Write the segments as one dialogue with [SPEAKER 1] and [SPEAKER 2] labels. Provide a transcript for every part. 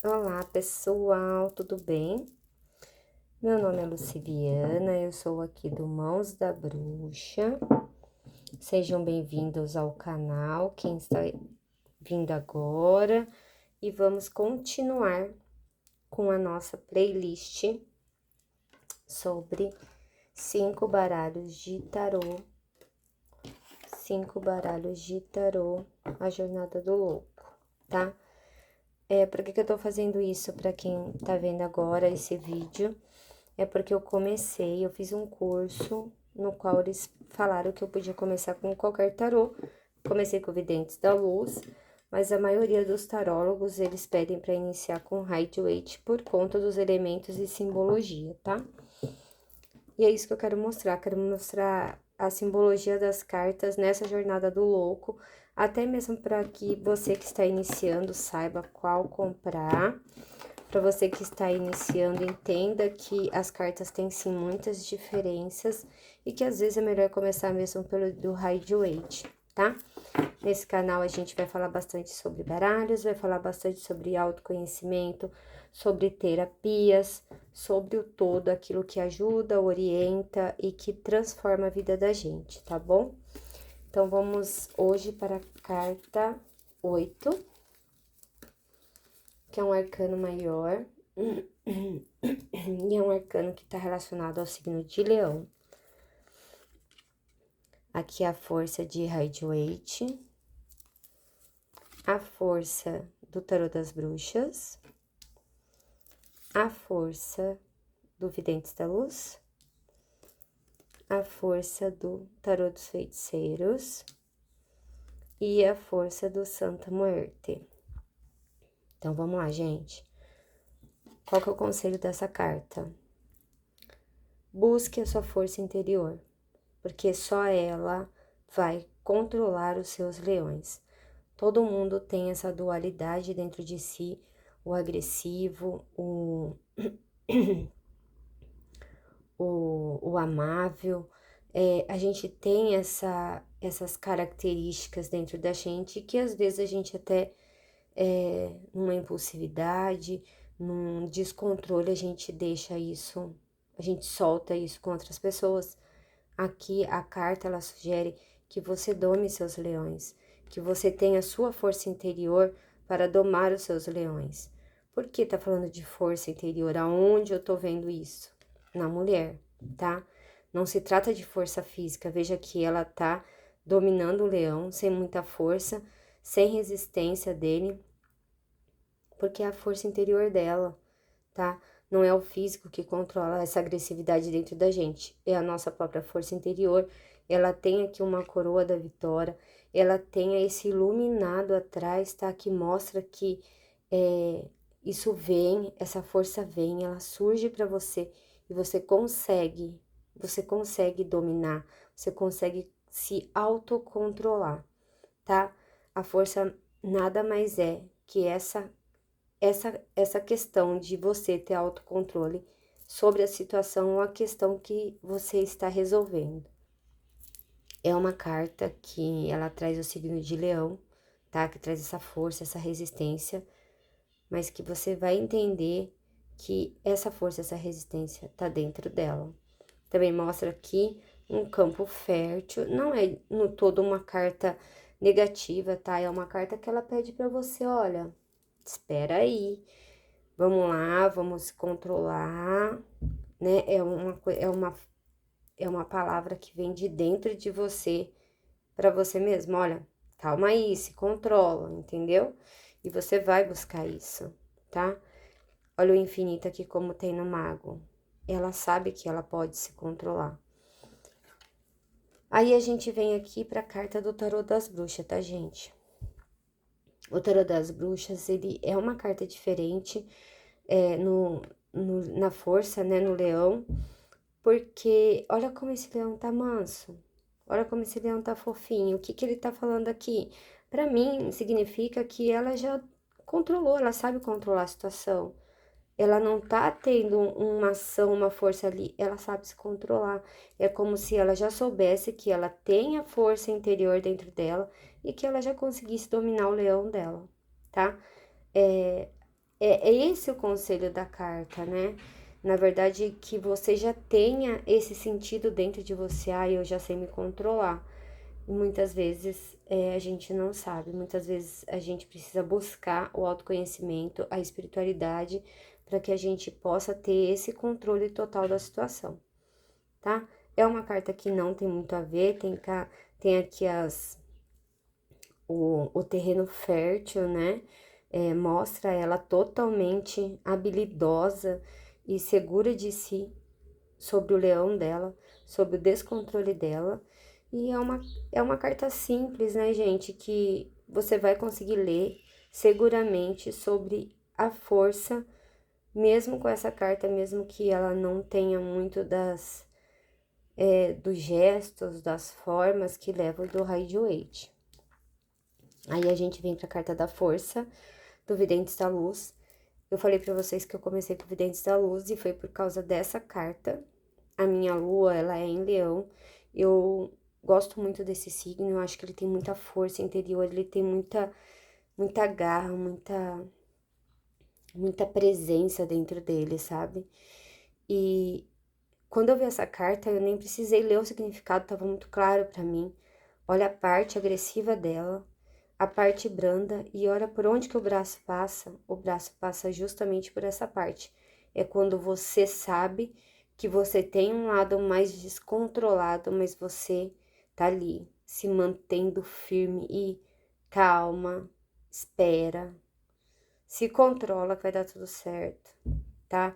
[SPEAKER 1] Olá, pessoal, tudo bem? Meu nome é Luciliana, eu sou aqui do Mãos da Bruxa. Sejam bem-vindos ao canal, quem está vindo agora, e vamos continuar com a nossa playlist sobre 5 baralhos de tarô, a Jornada do Louco, tá? Por que eu tô fazendo isso para quem tá vendo agora esse vídeo? É porque eu fiz um curso no qual eles falaram que eu podia começar com qualquer tarô. Comecei com Videntes da Luz, mas a maioria dos tarólogos, eles pedem para iniciar com Rider-Waite por conta dos elementos e simbologia, tá? E é isso que eu quero mostrar a simbologia das cartas nessa jornada do louco, até mesmo para que você que está iniciando saiba qual comprar. Para você que está iniciando, entenda que as cartas têm sim muitas diferenças e que às vezes é melhor começar mesmo pelo do Rider-Waite, tá? Nesse canal a gente vai falar bastante sobre baralhos, vai falar bastante sobre autoconhecimento, sobre terapias, sobre o todo, aquilo que ajuda, orienta e que transforma a vida da gente, tá bom? Então vamos hoje para a carta 8, que é um arcano maior, e é um arcano que está relacionado ao signo de Leão. Aqui é a força de Rider-Waite, a força do Tarô das Bruxas, a força do Videntes da Luz, a força do Tarô dos Feiticeiros e a força do Santa Muerte. Então, vamos lá, gente. Qual que é o conselho dessa carta? Busque a sua força interior, porque só ela vai controlar os seus leões. Todo mundo tem essa dualidade dentro de si, o agressivo, o amável. A gente tem essas características dentro da gente que às vezes a gente até, numa impulsividade, num descontrole, a gente deixa isso, a gente solta isso com outras pessoas. Aqui a carta ela sugere que você dome seus leões, que você tenha sua força interior para domar os seus leões. Por que tá falando de força interior? Aonde eu tô vendo isso? Na mulher, tá? Não se trata de força física. Veja que ela tá dominando o leão sem muita força, sem resistência dele, porque é a força interior dela, tá? Não é o físico que controla essa agressividade dentro da gente, é a nossa própria força interior. Ela tem aqui uma coroa da vitória, ela tem esse iluminado atrás, tá? Que mostra que isso vem, essa força vem, ela surge para você e você consegue dominar, você consegue se autocontrolar, tá? A força nada mais é que essa questão de você ter autocontrole sobre a situação ou a questão que você está resolvendo. É uma carta que ela traz o signo de Leão, tá? Que traz essa força, essa resistência, mas que você vai entender que essa força, essa resistência tá dentro dela. Também mostra aqui um campo fértil, não é no todo uma carta negativa, tá? É uma carta que ela pede para você, olha, espera aí, vamos lá, vamos se controlar, né? É uma palavra que vem de dentro de você para você mesmo. Olha, calma aí, se controla, entendeu? E você vai buscar isso, tá? Olha o infinito aqui como tem no mago. Ela sabe que ela pode se controlar. Aí a gente vem aqui para a carta do Tarô das Bruxas, tá, gente? O Tarô das Bruxas, ele é uma carta diferente na força, né, no leão, porque olha como esse leão tá manso, olha como esse leão tá fofinho. O que que ele tá falando aqui? Para mim, significa que ela já controlou, ela sabe controlar a situação. Ela não tá tendo uma ação, uma força ali, ela sabe se controlar. É como se ela já soubesse que ela tem a força interior dentro dela e que ela já conseguisse dominar o leão dela, tá? é esse o conselho da carta, né? Na verdade, que você já tenha esse sentido dentro de você, eu já sei me controlar. E muitas vezes a gente não sabe, muitas vezes a gente precisa buscar o autoconhecimento, a espiritualidade, para que a gente possa ter esse controle total da situação, tá? É uma carta que não tem muito a ver, tem aqui o terreno fértil, né? Mostra ela totalmente habilidosa e segura de si sobre o leão dela, sobre o descontrole dela. E é uma carta simples, né, gente? Que você vai conseguir ler seguramente sobre a força, mesmo com essa carta, mesmo que ela não tenha muito dos gestos, das formas que levam do Rider-Waite. Aí a gente vem para a carta da força, do Videntes da Luz. Eu falei para vocês que eu comecei com Videntes da Luz e foi por causa dessa carta. A minha lua, ela é em Leão. Eu gosto muito desse signo, eu acho que ele tem muita força interior, ele tem muita garra, muita presença dentro dele, sabe? E quando eu vi essa carta, eu nem precisei ler o significado, estava muito claro para mim. Olha a parte agressiva dela, a parte branda, e olha por onde que o braço passa justamente por essa parte. É quando você sabe que você tem um lado mais descontrolado, mas você tá ali, se mantendo firme e calma, espera, se controla que vai dar tudo certo, tá?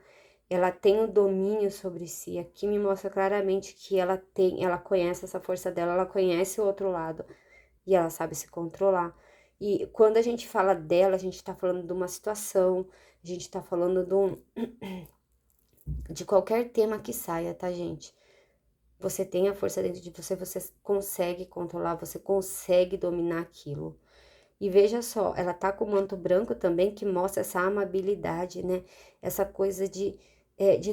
[SPEAKER 1] Ela tem o domínio sobre si. Aqui me mostra claramente que ela conhece essa força dela, ela conhece o outro lado e ela sabe se controlar. E quando a gente fala dela, a gente tá falando de uma situação, a gente tá falando de qualquer tema que saia, tá, gente? Você tem a força dentro de você, você consegue controlar, você consegue dominar aquilo. E veja só, ela tá com o manto branco também, que mostra essa amabilidade, né? Essa coisa de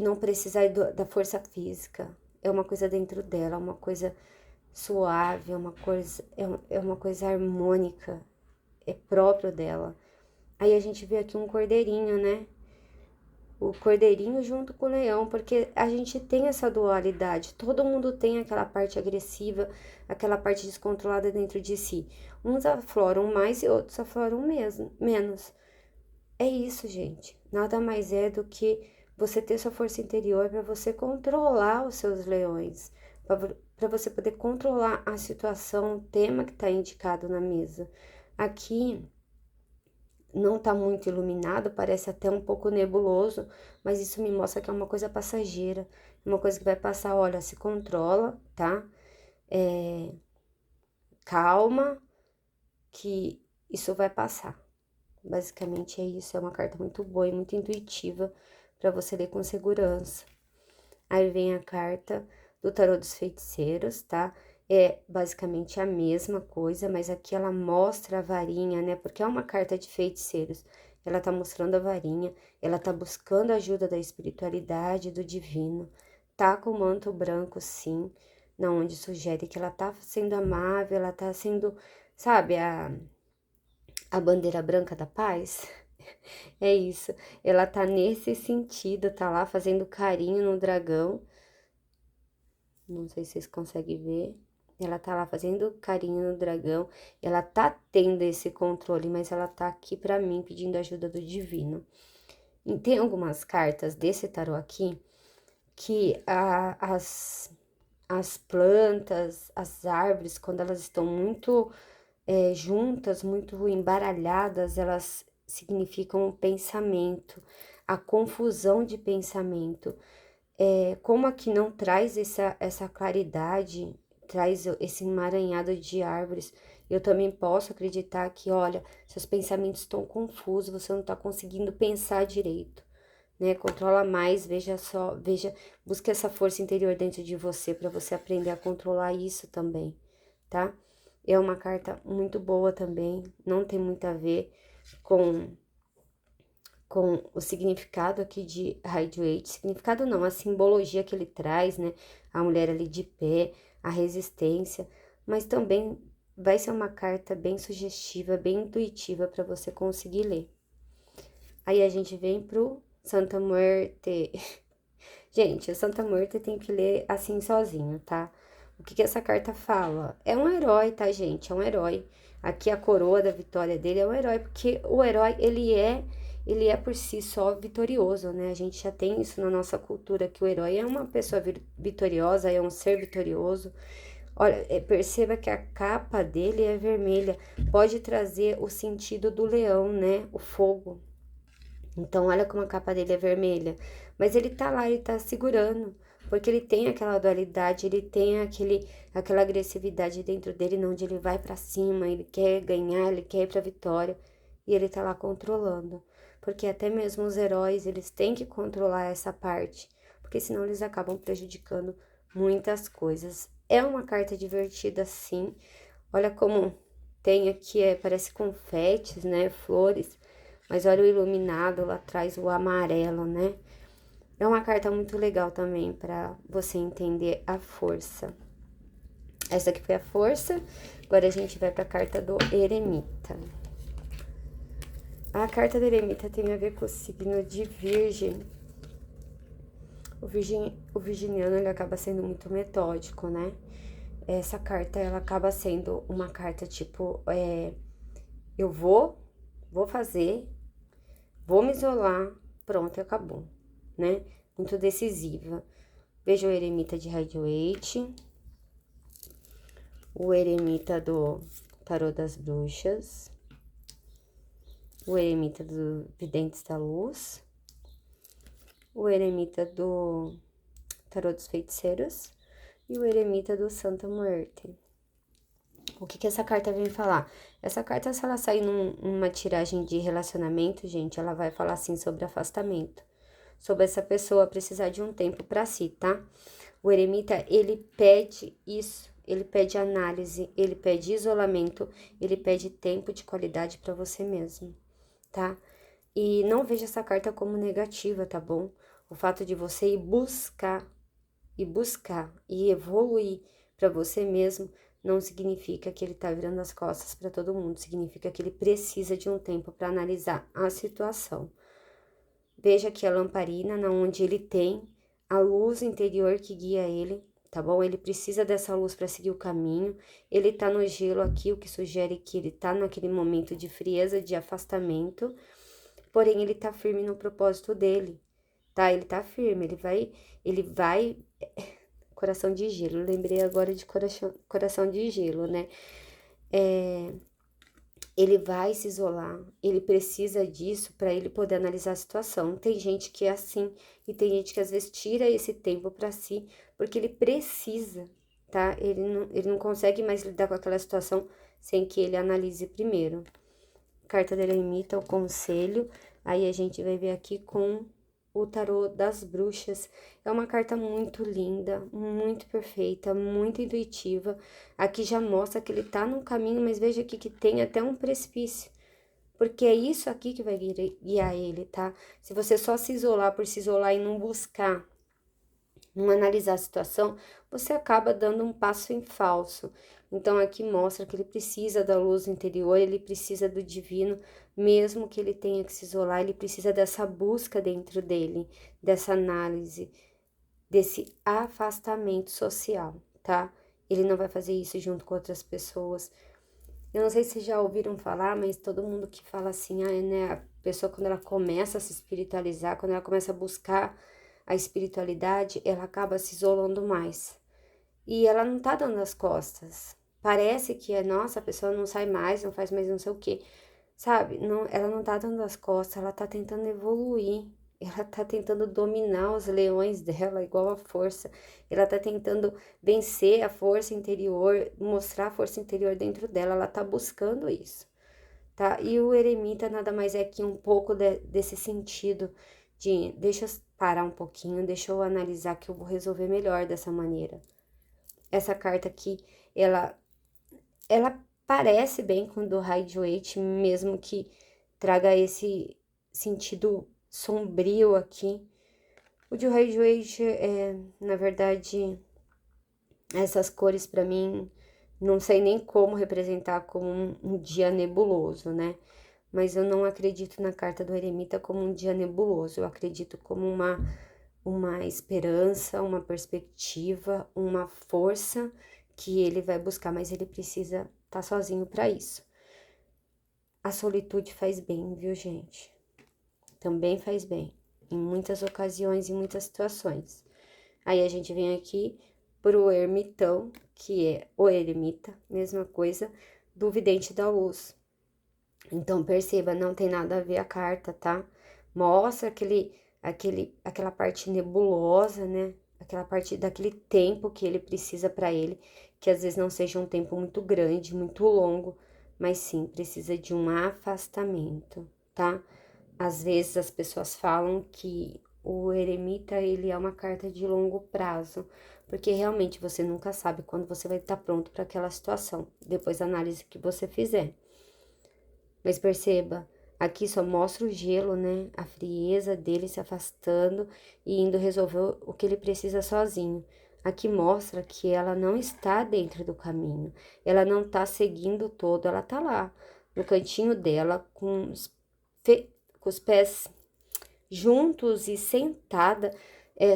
[SPEAKER 1] não precisar da força física. É uma coisa dentro dela, uma coisa suave, é uma coisa harmônica, é próprio dela. Aí a gente vê aqui um cordeirinho, né? O cordeirinho junto com o leão, porque a gente tem essa dualidade. Todo mundo tem aquela parte agressiva, aquela parte descontrolada dentro de si. Uns afloram mais e outros afloram menos. É isso, gente. Nada mais é do que você ter sua força interior para você controlar os seus leões, para você poder controlar a situação, o tema que está indicado na mesa. Aqui não está muito iluminado, parece até um pouco nebuloso, mas isso me mostra que é uma coisa passageira, uma coisa que vai passar. Olha, se controla, tá? Calma, que isso vai passar. Basicamente é isso, é uma carta muito boa e muito intuitiva para você ler com segurança. Aí vem a carta do Tarô dos Feiticeiros, tá? É basicamente a mesma coisa, mas aqui ela mostra a varinha, né? Porque é uma carta de feiticeiros. Ela tá mostrando a varinha, ela tá buscando a ajuda da espiritualidade, do divino. Tá com o manto branco, sim, na onde sugere que ela tá sendo amável, ela tá sendo, sabe, a bandeira branca da paz. É isso. Ela tá nesse sentido, tá lá fazendo carinho no dragão. Não sei se vocês conseguem ver. Ela tá lá fazendo carinho no dragão. Ela tá tendo esse controle, mas ela tá aqui pra mim pedindo ajuda do divino. E tem algumas cartas desse tarô aqui que as plantas, as árvores, quando elas estão muito juntas, muito embaralhadas, elas significam o pensamento, a confusão de pensamento. Como aqui não traz essa claridade, traz esse emaranhado de árvores, eu também posso acreditar que, olha, seus pensamentos estão confusos, você não está conseguindo pensar direito, né? Controla mais, veja só, busca essa força interior dentro de você para você aprender a controlar isso também, tá? É uma carta muito boa também, não tem muito a ver com o significado aqui de Rider-Waite, significado não, a simbologia que ele traz, né? A mulher ali de pé, a resistência, mas também vai ser uma carta bem sugestiva, bem intuitiva para você conseguir ler. Aí a gente vem pro Santa Muerte. Gente, o Santa Muerte tem que ler assim sozinho, tá? O que que essa carta fala? É um herói, tá, gente? É um herói. Aqui a coroa da vitória dele é um herói, porque o herói, ele é por si só vitorioso, né? A gente já tem isso na nossa cultura, que o herói é uma pessoa vitoriosa, é um ser vitorioso. Olha, perceba que a capa dele é vermelha, pode trazer o sentido do leão, né? O fogo. Então, olha como a capa dele é vermelha. Mas ele tá lá, ele tá segurando. Porque ele tem aquela dualidade, ele tem aquela agressividade dentro dele, onde ele vai para cima, ele quer ganhar, ele quer ir pra vitória. E ele tá lá controlando. Porque até mesmo os heróis, eles têm que controlar essa parte. Porque senão eles acabam prejudicando muitas coisas. É uma carta divertida, sim. Olha como tem aqui, parece confetes, né? Flores. Mas olha o iluminado lá atrás, o amarelo, né? É uma carta muito legal também para você entender a força. Essa aqui foi a força. Agora a gente vai para a carta do eremita. A carta do eremita tem a ver com o signo de Virgem. O virginiano, ele acaba sendo muito metódico, né? Essa carta, ela acaba sendo uma carta tipo, eu vou fazer, vou me isolar, pronto, e acabou, né? Muito decisiva. Veja o eremita de Rider-Waite, o eremita do Tarô das Bruxas, o eremita do Videntes da Luz, o eremita do Tarô dos Feiticeiros e o eremita do Santa Muerte. O que essa carta vem falar? Essa carta, se ela sair numa tiragem de relacionamento, gente, ela vai falar assim sobre afastamento. Sobre essa pessoa precisar de um tempo para si, tá? O eremita, ele pede isso, ele pede análise, ele pede isolamento, ele pede tempo de qualidade para você mesmo, tá? E não veja essa carta como negativa, tá bom? O fato de você ir buscar e evoluir para você mesmo não significa que ele tá virando as costas para todo mundo, significa que ele precisa de um tempo para analisar a situação. Veja que a lamparina, na onde ele tem a luz interior que guia ele, tá bom? Ele precisa dessa luz para seguir o caminho. Ele tá no gelo aqui, o que sugere que ele tá naquele momento de frieza, de afastamento, porém ele tá firme no propósito dele, tá? Ele tá firme, ele vai coração de gelo. Lembrei agora de coração de gelo, né? Ele vai se isolar, ele precisa disso para ele poder analisar a situação. Tem gente que é assim e tem gente que às vezes tira esse tempo para si porque ele precisa, tá? Ele não consegue mais lidar com aquela situação sem que ele analise primeiro. Carta dele imita o conselho, aí a gente vai ver aqui com o tarô das bruxas. É uma carta muito linda, muito perfeita, muito intuitiva. Aqui já mostra que ele tá num caminho, mas veja aqui que tem até um precipício. Porque é isso aqui que vai guiar ele, tá? Se você só se isolar por se isolar e não buscar, não analisar a situação, você acaba dando um passo em falso. Então, aqui mostra que ele precisa da luz interior, ele precisa do divino, mesmo que ele tenha que se isolar, ele precisa dessa busca dentro dele, dessa análise, desse afastamento social, tá? Ele não vai fazer isso junto com outras pessoas. Eu não sei se já ouviram falar, mas todo mundo que fala assim, né, a pessoa quando ela começa a se espiritualizar, quando ela começa a buscar a espiritualidade, ela acaba se isolando mais. E ela não tá dando as costas. Parece que nossa, a pessoa não sai mais, não faz mais não sei o quê. Sabe? Não, ela não tá dando as costas, ela tá tentando evoluir. Ela tá tentando dominar os leões dela, igual a força. Ela tá tentando vencer a força interior, mostrar a força interior dentro dela. Ela tá buscando isso, tá? E o eremita nada mais é que um pouco desse sentido de deixa eu parar um pouquinho, deixa eu analisar que eu vou resolver melhor dessa maneira. Essa carta aqui, ela parece bem com o do Rider-Waite, mesmo que traga esse sentido sombrio aqui. O de Rider-Waite, na verdade, essas cores para mim, não sei nem como representar como um dia nebuloso, né? mas eu não acredito na carta do eremita como um dia nebuloso, eu acredito como uma esperança, uma perspectiva, uma força que ele vai buscar, mas ele precisa estar sozinho para isso. A solitude faz bem, viu, gente? Também faz bem, em muitas ocasiões, em muitas situações. Aí a gente vem aqui pro ermitão, que é o eremita, mesma coisa, do vidente da luz. Então, perceba, não tem nada a ver a carta, tá? Mostra aquela parte nebulosa, né? Aquela parte daquele tempo que ele precisa para ele, que às vezes não seja um tempo muito grande, muito longo, mas sim precisa de um afastamento, tá? Às vezes as pessoas falam que o eremita ele é uma carta de longo prazo, porque realmente você nunca sabe quando você vai estar pronto para aquela situação, depois da análise que você fizer. Mas perceba, aqui só mostra o gelo, né? A frieza dele se afastando e indo resolver o que ele precisa sozinho. Aqui mostra que ela não está dentro do caminho, ela não está seguindo todo, ela tá lá, no cantinho dela, com os pés juntos e sentada,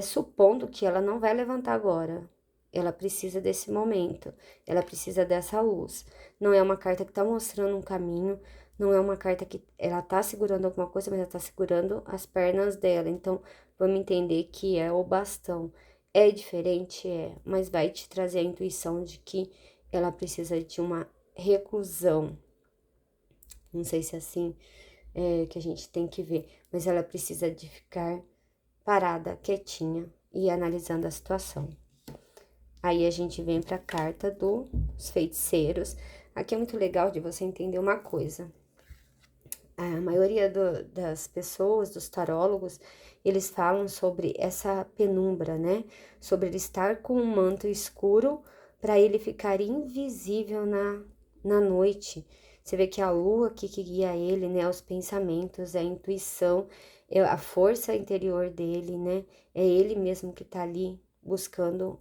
[SPEAKER 1] supondo que ela não vai levantar agora. Ela precisa desse momento, ela precisa dessa luz. Não é uma carta que está mostrando um caminho, não é uma carta que ela está segurando alguma coisa, mas ela está segurando as pernas dela. Então, vamos entender que é o bastão. É diferente, mas vai te trazer a intuição de que ela precisa de uma reclusão. Não sei se é assim que a gente tem que ver, mas ela precisa de ficar parada, quietinha e analisando a situação. Aí a gente vem para a carta dos feiticeiros. Aqui é muito legal de você entender uma coisa. A maioria das pessoas, dos tarólogos, eles falam sobre essa penumbra, né? Sobre ele estar com um manto escuro para ele ficar invisível na noite. Você vê que a lua aqui que guia ele, né? Os pensamentos, a intuição, a força interior dele, né? É ele mesmo que tá ali buscando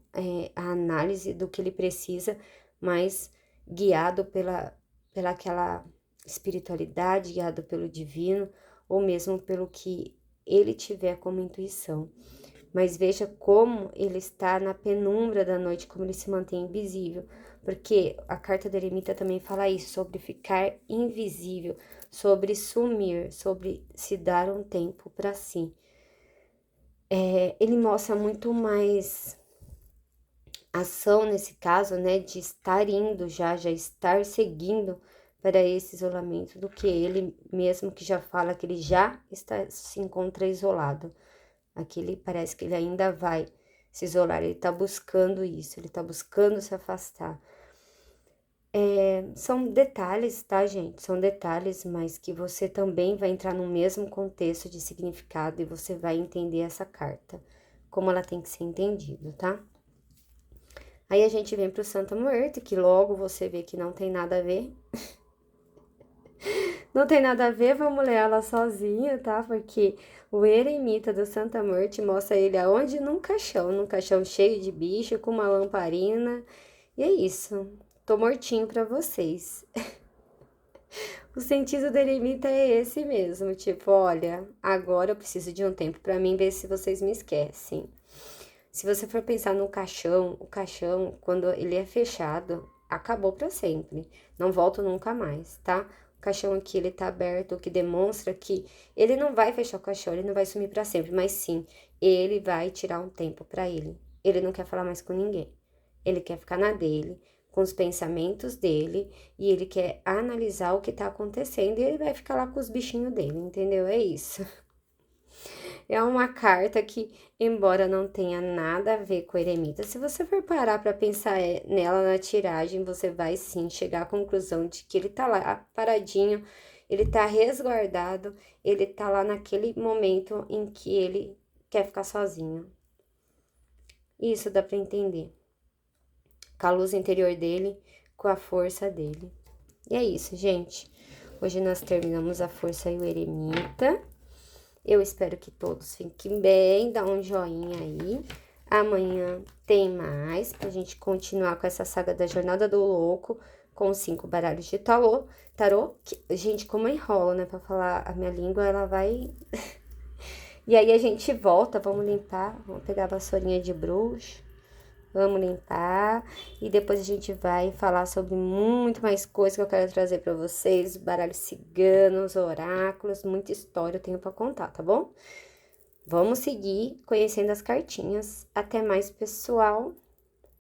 [SPEAKER 1] a análise do que ele precisa, mas guiado pela aquela espiritualidade, guiado pelo divino, ou mesmo pelo que ele tiver como intuição. Mas veja como ele está na penumbra da noite, como ele se mantém invisível, porque a carta do eremita também fala isso, sobre ficar invisível, sobre sumir, sobre se dar um tempo para si. Ele mostra muito mais ação nesse caso, né, de estar indo já estar seguindo para esse isolamento, do que ele mesmo que já fala que ele já se encontra isolado. Aqui ele parece que ele ainda vai se isolar, ele tá buscando isso, ele tá buscando se afastar. São detalhes, tá, gente? São detalhes, mas que você também vai entrar no mesmo contexto de significado e você vai entender essa carta, como ela tem que ser entendida, tá? Aí a gente vem pro Santa Muerte, que logo você vê que não tem nada a ver. Não tem nada a ver, vamos ler ela sozinha, tá? Porque o eremita do Santa Muerte mostra ele aonde? Num caixão cheio de bicho, com uma lamparina. E é isso. Tô mortinho pra vocês. O sentido do eremita é esse mesmo, tipo, olha, agora eu preciso de um tempo pra mim ver se vocês me esquecem. Se você for pensar no caixão, o caixão, quando ele é fechado, acabou para sempre. Não volta nunca mais, tá? O caixão aqui, ele tá aberto, o que demonstra que ele não vai fechar o caixão, ele não vai sumir para sempre, mas sim, ele vai tirar um tempo para ele. Ele não quer falar mais com ninguém. Ele quer ficar na dele, com os pensamentos dele, e ele quer analisar o que tá acontecendo, e ele vai ficar lá com os bichinhos dele, entendeu? É isso. É uma carta que, embora não tenha nada a ver com o eremita, se você for parar para pensar nela na tiragem, você vai sim chegar à conclusão de que ele tá lá paradinho, ele tá resguardado, ele tá lá naquele momento em que ele quer ficar sozinho. Isso dá para entender. Com a luz interior dele, com a força dele. E é isso, gente. Hoje nós terminamos a força e o eremita. Eu espero que todos fiquem bem, dá um joinha aí. Amanhã tem mais pra gente continuar com essa saga da Jornada do Louco, com 5 baralhos de tarô. Gente, como eu enrolo, né, pra falar a minha língua, ela vai... E aí a gente volta, vamos limpar, vamos pegar a vassourinha de bruxo, vamos limpar, e depois a gente vai falar sobre muito mais coisas que eu quero trazer pra vocês, baralhos ciganos, oráculos, muita história eu tenho pra contar, tá bom? Vamos seguir conhecendo as cartinhas. Até mais, pessoal!